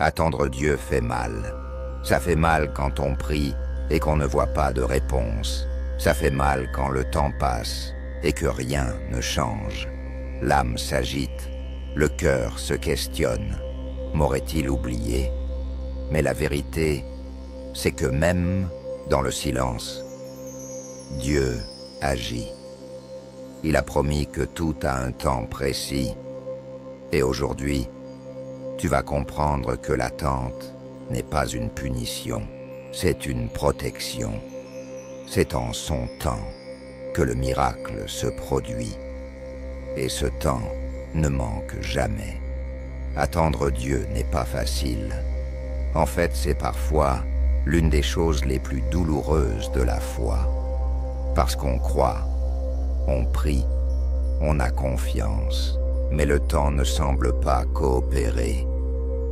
Attendre Dieu fait mal. Ça fait mal quand on prie et qu'on ne voit pas de réponse. Ça fait mal quand le temps passe et que rien ne change. L'âme s'agite, le cœur se questionne. M'aurait-il oublié? Mais la vérité, c'est que même dans le silence, Dieu agit. Il a promis que tout a un temps précis. Et aujourd'hui, tu vas comprendre que l'attente n'est pas une punition, c'est une protection. C'est en son temps que le miracle se produit. Et ce temps ne manque jamais. Attendre Dieu n'est pas facile. En fait, c'est parfois l'une des choses les plus douloureuses de la foi. Parce qu'on croit, on prie, on a confiance, mais le temps ne semble pas coopérer.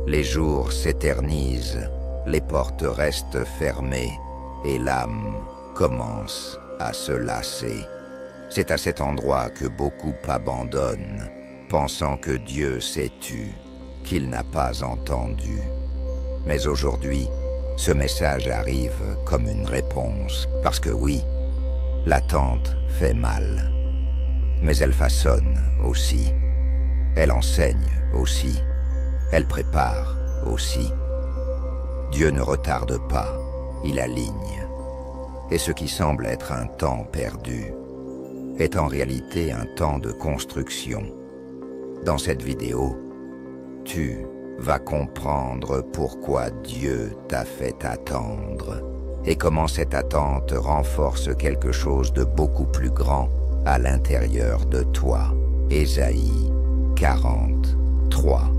Les jours s'éternisent, les portes restent fermées et l'âme commence à se lasser. C'est à cet endroit que beaucoup abandonnent, pensant que Dieu s'est tu, qu'il n'a pas entendu. Mais aujourd'hui, ce message arrive comme une réponse, parce que oui, l'attente fait mal, mais elle façonne aussi, elle enseigne aussi, elle prépare aussi. Dieu ne retarde pas, il aligne. Et ce qui semble être un temps perdu est en réalité un temps de construction. Dans cette vidéo, tu vas comprendre pourquoi Dieu t'a fait attendre et comment cette attente renforce quelque chose de beaucoup plus grand à l'intérieur de toi. Ésaïe 43.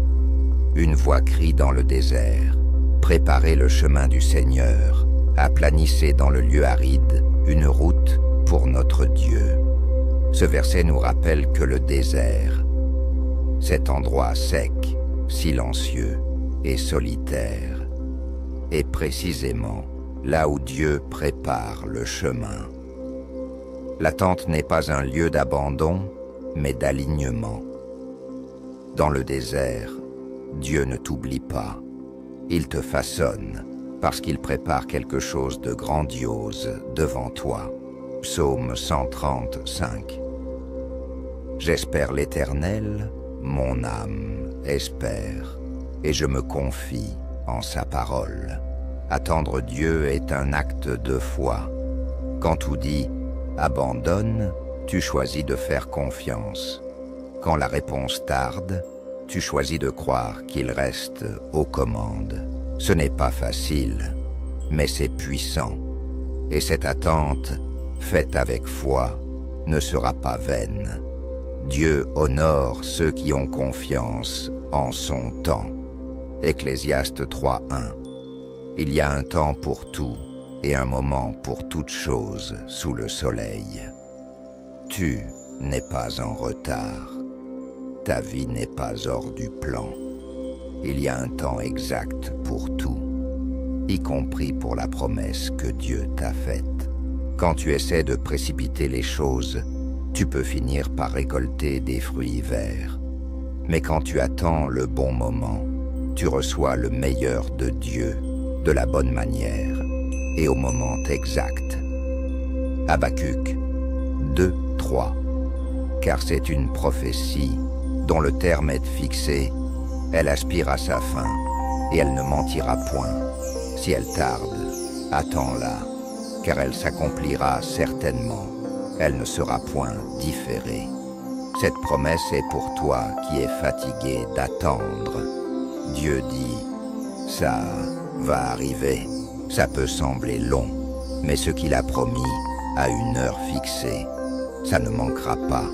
Une voix crie dans le désert. Préparez le chemin du Seigneur. Aplanissez dans le lieu aride une route pour notre Dieu. Ce verset nous rappelle que le désert, cet endroit sec, silencieux et solitaire, est précisément là où Dieu prépare le chemin. L'attente n'est pas un lieu d'abandon, mais d'alignement. Dans le désert, Dieu ne t'oublie pas. Il te façonne parce qu'il prépare quelque chose de grandiose devant toi. Psaume 135. J'espère l'Éternel, mon âme espère, et je me confie en sa parole. Attendre Dieu est un acte de foi. Quand tout dit « abandonne », tu choisis de faire confiance. Quand la réponse tarde, tu choisis de croire qu'il reste aux commandes. Ce n'est pas facile, mais c'est puissant. Et cette attente, faite avec foi, ne sera pas vaine. Dieu honore ceux qui ont confiance en son temps. Ecclésiaste 3:1. Il y a un temps pour tout et un moment pour toute chose sous le soleil. Tu n'es pas en retard. Ta vie n'est pas hors du plan. Il y a un temps exact pour tout, y compris pour la promesse que Dieu t'a faite. Quand tu essaies de précipiter les choses, tu peux finir par récolter des fruits verts. Mais quand tu attends le bon moment, tu reçois le meilleur de Dieu, de la bonne manière et au moment exact. Habacuc 2:3. Car c'est une prophétie dont le terme est fixé, elle aspire à sa fin, et elle ne mentira point. Si elle tarde, attends-la, car elle s'accomplira certainement. Elle ne sera point différée. Cette promesse est pour toi qui es fatigué d'attendre. Dieu dit, ça va arriver. Ça peut sembler long, mais ce qu'il a promis a une heure fixée. Ça ne manquera pas,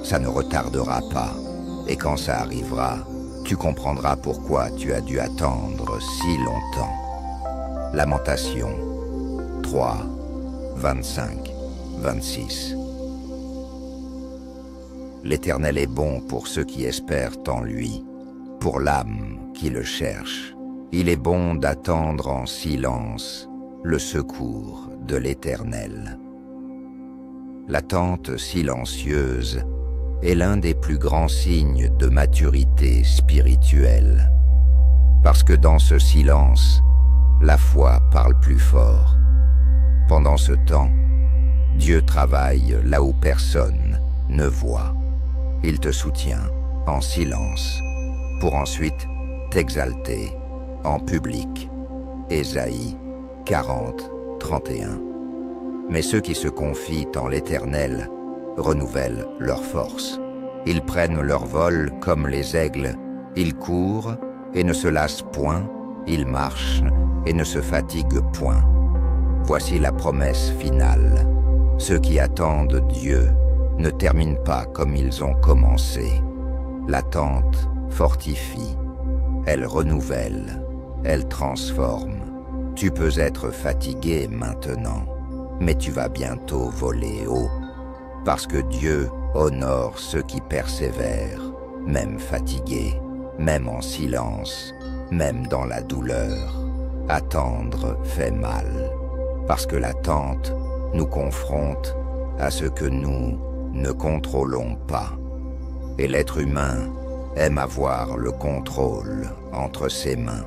ça ne retardera pas. Et quand ça arrivera, tu comprendras pourquoi tu as dû attendre si longtemps. Lamentation 3, 25, 26. L'Éternel est bon pour ceux qui espèrent en lui, pour l'âme qui le cherche. Il est bon d'attendre en silence le secours de l'Éternel. L'attente silencieuse est l'un des plus grands signes de maturité spirituelle. Parce que dans ce silence, la foi parle plus fort. Pendant ce temps, Dieu travaille là où personne ne voit. Il te soutient en silence pour ensuite t'exalter en public. Ésaïe 40, 31. Mais ceux qui se confient en l'Éternel renouvellent leur force. Ils prennent leur vol comme les aigles, ils courent et ne se lassent point, ils marchent et ne se fatiguent point. Voici la promesse finale. Ceux qui attendent Dieu ne terminent pas comme ils ont commencé. L'attente fortifie, elle renouvelle, elle transforme. Tu peux être fatigué maintenant, mais tu vas bientôt voler haut, parce que Dieu honore ceux qui persévèrent, même fatigués, même en silence, même dans la douleur. Attendre fait mal, parce que l'attente nous confronte à ce que nous ne contrôlons pas. Et l'être humain aime avoir le contrôle entre ses mains.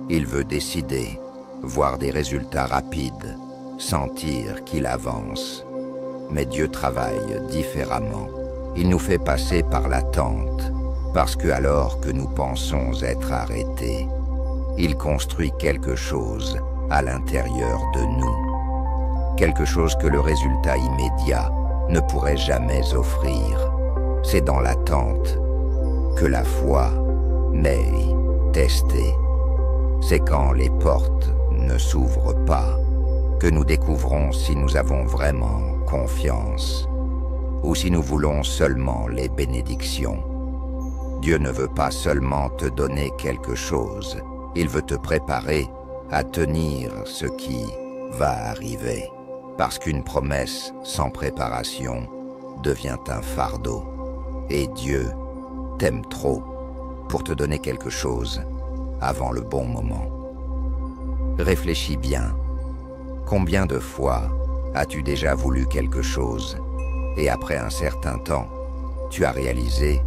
Il veut décider, voir des résultats rapides, sentir qu'il avance. Mais Dieu travaille différemment. Il nous fait passer par l'attente, parce que alors que nous pensons être arrêtés, il construit quelque chose à l'intérieur de nous. Quelque chose que le résultat immédiat ne pourrait jamais offrir. C'est dans l'attente que la foi naît testée. C'est quand les portes ne s'ouvrent pas que nous découvrons si nous avons vraiment confiance ou si nous voulons seulement les bénédictions. Dieu ne veut pas seulement te donner quelque chose, il veut te préparer à tenir ce qui va arriver. Parce qu'une promesse sans préparation devient un fardeau. Et Dieu t'aime trop pour te donner quelque chose avant le bon moment. Réfléchis bien. Combien de fois as-tu déjà voulu quelque chose et après un certain temps, tu as réalisé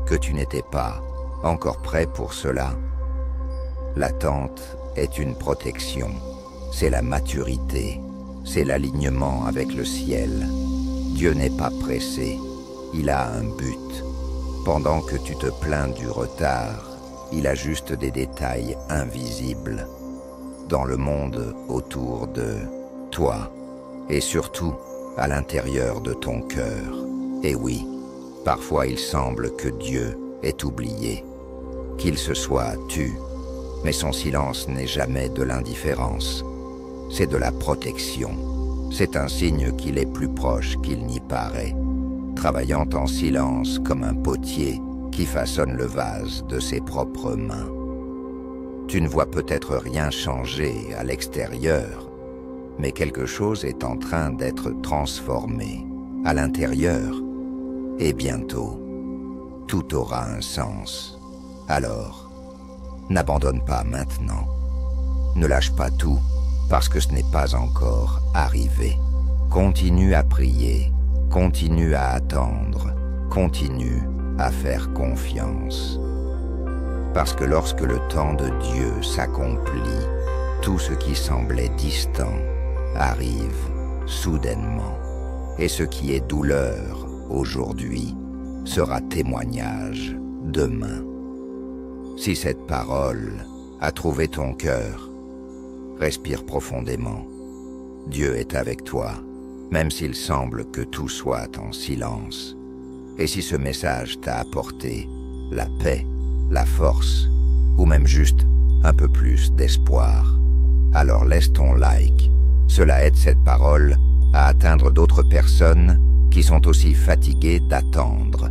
que tu n'étais pas encore prêt pour cela? L'attente est une protection, c'est la maturité, c'est l'alignement avec le ciel. Dieu n'est pas pressé, il a un but. Pendant que tu te plains du retard, il ajuste des détails invisibles dans le monde autour de toi et surtout à l'intérieur de ton cœur. Et oui, parfois il semble que Dieu est oublié, qu'il se soit tu, mais son silence n'est jamais de l'indifférence, c'est de la protection. C'est un signe qu'il est plus proche qu'il n'y paraît, travaillant en silence comme un potier qui façonne le vase de ses propres mains. Tu ne vois peut-être rien changer à l'extérieur, mais quelque chose est en train d'être transformé à l'intérieur, et bientôt, tout aura un sens. Alors, n'abandonne pas maintenant. Ne lâche pas tout, parce que ce n'est pas encore arrivé. Continue à prier, continue à attendre, continue à faire confiance. Parce que lorsque le temps de Dieu s'accomplit, tout ce qui semblait distant arrive soudainement. Et ce qui est douleur aujourd'hui sera témoignage demain. Si cette parole a trouvé ton cœur, respire profondément. Dieu est avec toi, même s'il semble que tout soit en silence. Et si ce message t'a apporté la paix, la force, ou même juste un peu plus d'espoir, alors laisse ton like. Cela aide cette parole à atteindre d'autres personnes qui sont aussi fatiguées d'attendre.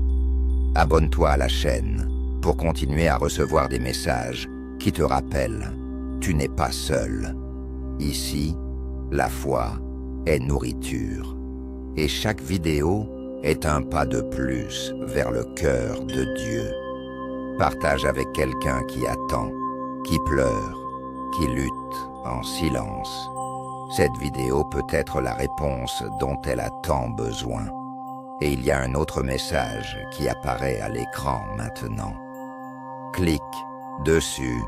Abonne-toi à la chaîne pour continuer à recevoir des messages qui te rappellent « Tu n'es pas seul ». Ici, la foi est nourriture. Et chaque vidéo est un pas de plus vers le cœur de Dieu. Partage avec quelqu'un qui attend, qui pleure, qui lutte en silence. Cette vidéo peut être la réponse dont elle a tant besoin. Et il y a un autre message qui apparaît à l'écran maintenant. Clique dessus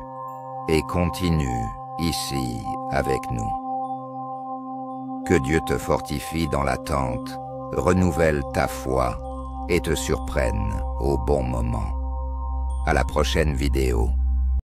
et continue ici avec nous. Que Dieu te fortifie dans l'attente, renouvelle ta foi et te surprenne au bon moment. À la prochaine vidéo.